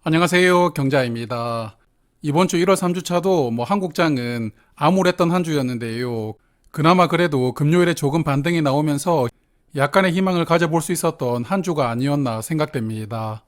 안녕하세요. 경자입니다. 이번 주 1월 3주차도 한국장은 암울했던 한 주였는데요. 그나마 그래도 금요일에 조금 반등이 나오면서 약간의 희망을 가져볼 수 있었던 한 주가 아니었나 생각됩니다.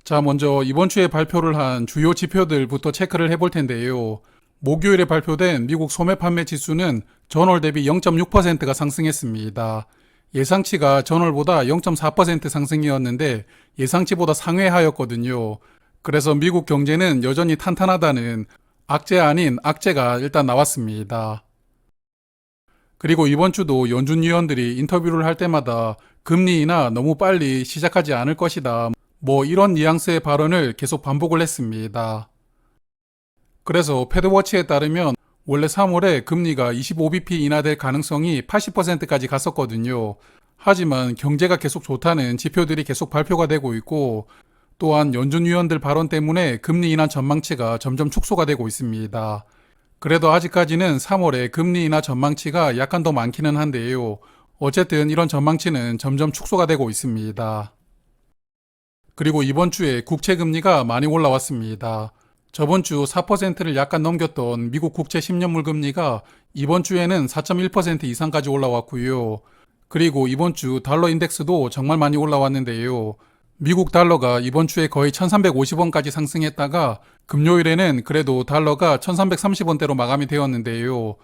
자, 먼저 이번 주에 발표를 한 주요 지표들부터 체크를 해볼 텐데요. 목요일에 발표된 미국 소매 판매 지수는 전월 대비 0.6%가 상승했습니다. 예상치가 전월보다 0.4% 상승이었는데 예상치보다 상회하였거든요. 그래서 미국 경제는 여전히 탄탄하다는 악재 아닌 악재가 일단 나왔습니다. 그리고 이번 주도 연준 위원들이 인터뷰를 할 때마다 금리 인하 너무 빨리 시작하지 않을 것이다. 이런 뉘앙스의 발언을 계속 반복을 했습니다. 그래서 패드워치에 따르면 원래 3월에 금리가 25bp 인하될 가능성이 80%까지 갔었거든요. 하지만 경제가 계속 좋다는 지표들이 계속 발표가 되고 있고, 또한 연준 위원들 발언 때문에 금리 인하 전망치가 점점 축소가 되고 있습니다. 그래도 아직까지는 3월에 금리 인하 전망치가 약간 더 많기는 한데요. 어쨌든 이런 전망치는 점점 축소가 되고 있습니다. 그리고 이번 주에 국채 금리가 많이 올라왔습니다. 저번 주 4%를 약간 넘겼던 미국 국채 10년물 금리가 이번 주에는 4.1% 이상까지 올라왔고요. 그리고 이번 주 달러 인덱스도 정말 많이 올라왔는데요. 미국 달러가 이번 주에 거의 1350원까지 상승했다가 금요일에는 그래도 달러가 1330원대로 마감이 되었는데요.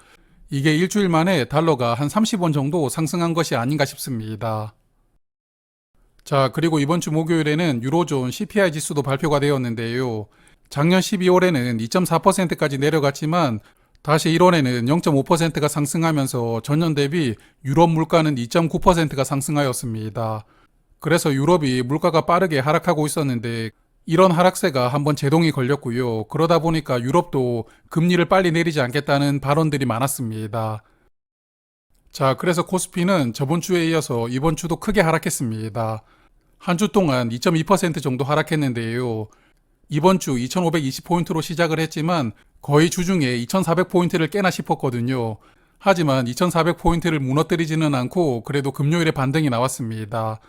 이게 일주일 만에 달러가 한 30원 정도 상승한 것이 아닌가 싶습니다. 자, 그리고 이번 주 목요일에는 유로존 CPI 지수도 발표가 되었는데요. 작년 12월에는 2.4%까지 내려갔지만 다시 1월에는 0.5%가 상승하면서 전년 대비 유럽 물가는 2.9%가 상승하였습니다. 그래서 유럽이 물가가 빠르게 하락하고 있었는데 이런 하락세가 한번 제동이 걸렸고요. 그러다 보니까 유럽도 금리를 빨리 내리지 않겠다는 발언들이 많았습니다. 자, 그래서 코스피는 저번 주에 이어서 이번 주도 크게 하락했습니다. 한 주 동안 2.2% 정도 하락했는데요. 이번 주 2520포인트로 시작을 했지만 거의 주중에 2400포인트를 깨나 싶었거든요. 하지만 2400포인트를 무너뜨리지는 않고 그래도 금요일에 반등이 나왔습니다.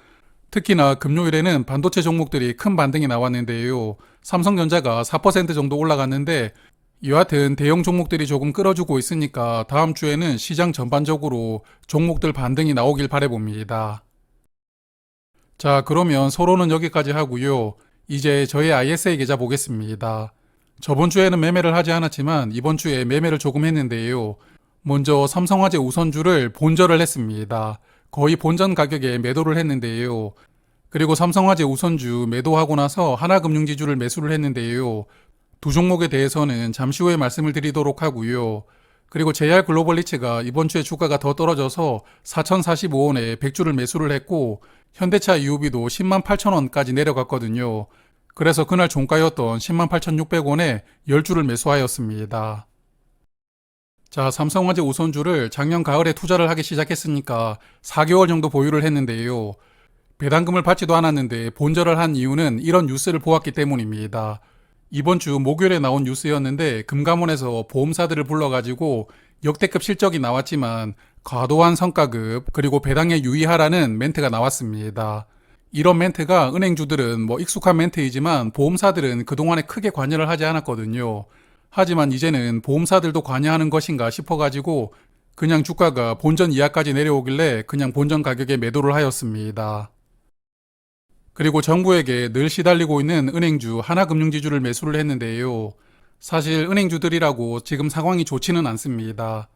특히나 금요일에는 반도체 종목들이 큰 반등이 나왔는데요. 삼성전자가 4% 정도 올라갔는데 여하튼 대형 종목들이 조금 끌어주고 있으니까 다음 주에는 시장 전반적으로 종목들 반등이 나오길 바라봅니다. 자, 그러면 서로는 여기까지 하고요. 이제 저의 ISA 계좌 보겠습니다. 저번 주에는 매매를 하지 않았지만 이번 주에 매매를 조금 했는데요. 먼저 삼성화재 우선주를 본절을 했습니다. 거의 본전 가격에 매도를 했는데요. 그리고 삼성화재 우선주 매도하고 나서 하나금융지주를 매수를 했는데요. 두 종목에 대해서는 잠시 후에 말씀을 드리도록 하고요. 그리고 JR글로벌리츠가 이번 주에 주가가 더 떨어져서 4,045원에 100주를 매수를 했고 현대차 UOB도 10만 8천원까지 내려갔거든요. 그래서 그날 종가였던 10만 8,600원에 10주를 매수하였습니다. 자, 삼성화재 우선주를 작년 가을에 투자를 하기 시작했으니까 4개월 정도 보유를 했는데요. 배당금을 받지도 않았는데 본절을 한 이유는 이런 뉴스를 보았기 때문입니다. 이번 주 목요일에 나온 뉴스였는데 금감원에서 보험사들을 불러가지고 역대급 실적이 나왔지만 과도한 성과급 그리고 배당에 유의하라는 멘트가 나왔습니다. 이런 멘트가 은행주들은 익숙한 멘트이지만 보험사들은 그동안에 크게 관여를 하지 않았거든요. 하지만 이제는 보험사들도 관여하는 것인가 싶어가지고 그냥 주가가 본전 이하까지 내려오길래 그냥 본전 가격에 매도를 하였습니다. 그리고 정부에게 늘 시달리고 있는 은행주 하나금융지주를 매수를 했는데요. 사실 은행주들이라고 지금 상황이 좋지는 않습니다.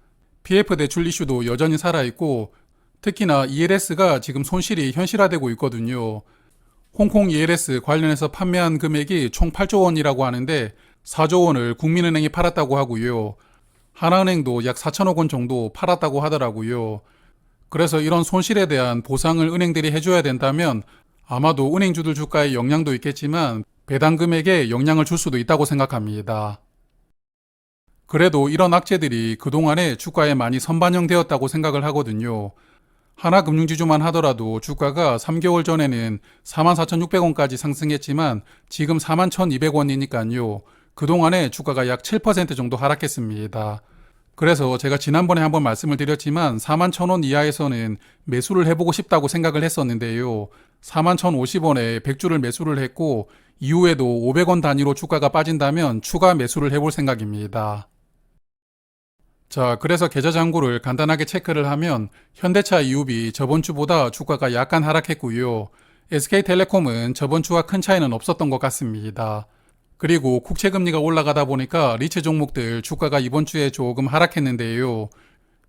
PF 대출 이슈도 여전히 살아있고 특히나 ELS가 지금 손실이 현실화되고 있거든요. 홍콩 ELS 관련해서 판매한 금액이 총 8조 원이라고 하는데 4조 원을 국민은행이 팔았다고 하고요. 하나은행도 약 4천억 원 정도 팔았다고 하더라고요. 그래서 이런 손실에 대한 보상을 은행들이 해줘야 된다면 아마도 은행주들 주가에 영향도 있겠지만 배당 금액에 영향을 줄 수도 있다고 생각합니다. 그래도 이런 악재들이 그동안에 주가에 많이 선반영되었다고 생각을 하거든요. 하나금융지주만 하더라도 주가가 3개월 전에는 44,600원까지 상승했지만 지금 41,200원이니까요. 그동안에 주가가 약 7% 정도 하락했습니다. 그래서 제가 지난번에 한번 말씀을 드렸지만 41,000원 이하에서는 매수를 해보고 싶다고 생각을 했었는데요. 41,050원에 100주를 매수를 했고 이후에도 500원 단위로 주가가 빠진다면 추가 매수를 해볼 생각입니다. 자, 그래서 계좌 잔고를 간단하게 체크를 하면 현대차 이후비 저번 주보다 주가가 약간 하락했고요. SK텔레콤은 저번 주와 큰 차이는 없었던 것 같습니다. 그리고 국채금리가 올라가다 보니까 리츠 종목들 주가가 이번 주에 조금 하락했는데요.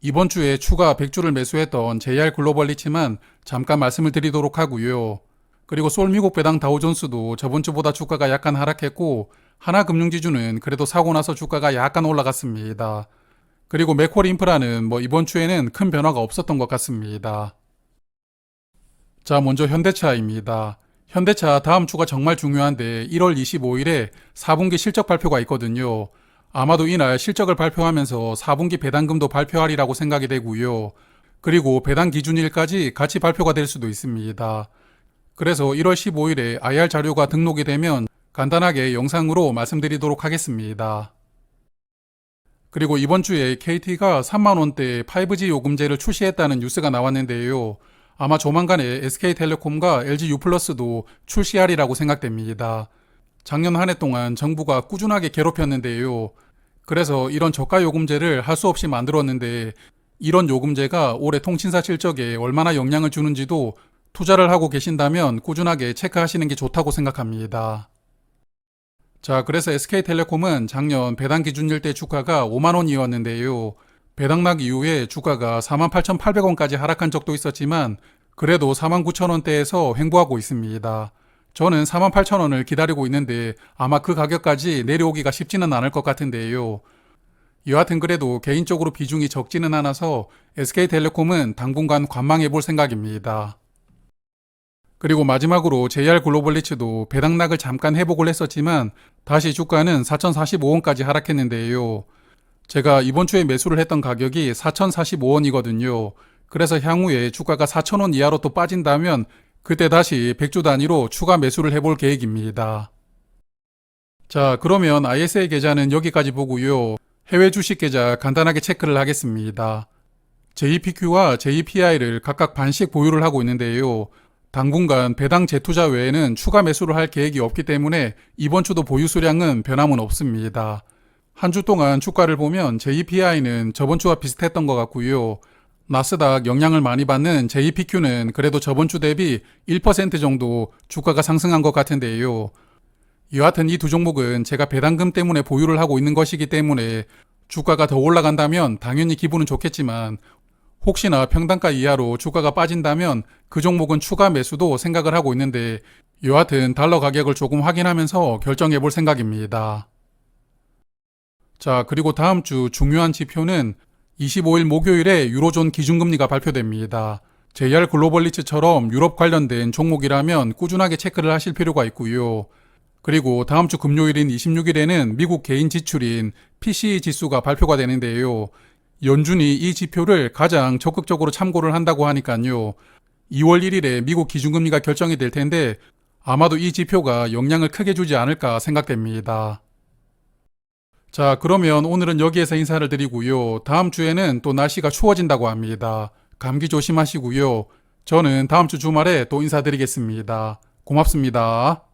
이번 주에 추가 100주를 매수했던 JR글로벌 리츠만 잠깐 말씀을 드리도록 하고요. 그리고 솔 미국 배당 다우존스도 저번 주보다 주가가 약간 하락했고 하나금융지주는 그래도 사고 나서 주가가 약간 올라갔습니다. 그리고 맥콜 인프라는 이번 주에는 큰 변화가 없었던 것 같습니다. 자, 먼저 현대차입니다. 현대차 다음 주가 정말 중요한데 1월 25일에 4분기 실적 발표가 있거든요. 아마도 이날 실적을 발표하면서 4분기 배당금도 발표하리라고 생각이 되고요. 그리고 배당 기준일까지 같이 발표가 될 수도 있습니다. 그래서 1월 15일에 IR 자료가 등록이 되면 간단하게 영상으로 말씀드리도록 하겠습니다. 그리고 이번 주에 KT가 3만원대 5G 요금제를 출시했다는 뉴스가 나왔는데요. 아마 조만간에 SK텔레콤과 LG유플러스도 출시하리라고 생각됩니다. 작년 한 해 동안 정부가 꾸준하게 괴롭혔는데요. 그래서 이런 저가 요금제를 할 수 없이 만들었는데 이런 요금제가 올해 통신사 실적에 얼마나 영향을 주는지도 투자를 하고 계신다면 꾸준하게 체크하시는 게 좋다고 생각합니다. 자, 그래서 SK텔레콤은 작년 배당 기준일 때 주가가 5만원이었는데요. 배당락 이후에 주가가 48,800원까지 하락한 적도 있었지만 그래도 49,000원대에서 횡보하고 있습니다. 저는 48,000원을 기다리고 있는데 아마 그 가격까지 내려오기가 쉽지는 않을 것 같은데요. 여하튼 그래도 개인적으로 비중이 적지는 않아서 SK텔레콤은 당분간 관망해 볼 생각입니다. 그리고 마지막으로 JR글로벌 리츠도 배당락을 잠깐 회복을 했었지만 다시 주가는 4,045원까지 하락했는데요. 제가 이번 주에 매수를 했던 가격이 4,045원이거든요. 그래서 향후에 주가가 4,000원 이하로 또 빠진다면 그때 다시 100주 단위로 추가 매수를 해볼 계획입니다. 자, 그러면 ISA 계좌는 여기까지 보고요. 해외 주식 계좌 간단하게 체크를 하겠습니다. JPQ와 JPI를 각각 반씩 보유를 하고 있는데요. 당분간 배당 재투자 외에는 추가 매수를 할 계획이 없기 때문에 이번 주도 보유 수량은 변함은 없습니다. 한 주 동안 주가를 보면 JPI는 저번 주와 비슷했던 것 같고요. 나스닥 영향을 많이 받는 JPQ는 그래도 저번 주 대비 1% 정도 주가가 상승한 것 같은데요. 여하튼 이 두 종목은 제가 배당금 때문에 보유를 하고 있는 것이기 때문에 주가가 더 올라간다면 당연히 기분은 좋겠지만 혹시나 평단가 이하로 주가가 빠진다면 그 종목은 추가 매수도 생각을 하고 있는데 여하튼 달러 가격을 조금 확인하면서 결정해 볼 생각입니다. 자, 그리고 다음 주 중요한 지표는 25일 목요일에 유로존 기준금리가 발표됩니다. JR글로벌 리츠처럼 유럽 관련된 종목이라면 꾸준하게 체크를 하실 필요가 있고요. 그리고 다음 주 금요일인 26일에는 미국 개인 지출인 PCE 지수가 발표가 되는데요. 연준이 이 지표를 가장 적극적으로 참고를 한다고 하니까요. 2월 1일에 미국 기준금리가 결정이 될 텐데 아마도 이 지표가 영향을 크게 주지 않을까 생각됩니다. 자, 그러면 오늘은 여기에서 인사를 드리고요. 다음 주에는 또 날씨가 추워진다고 합니다. 감기 조심하시고요. 저는 다음 주 주말에 또 인사드리겠습니다. 고맙습니다.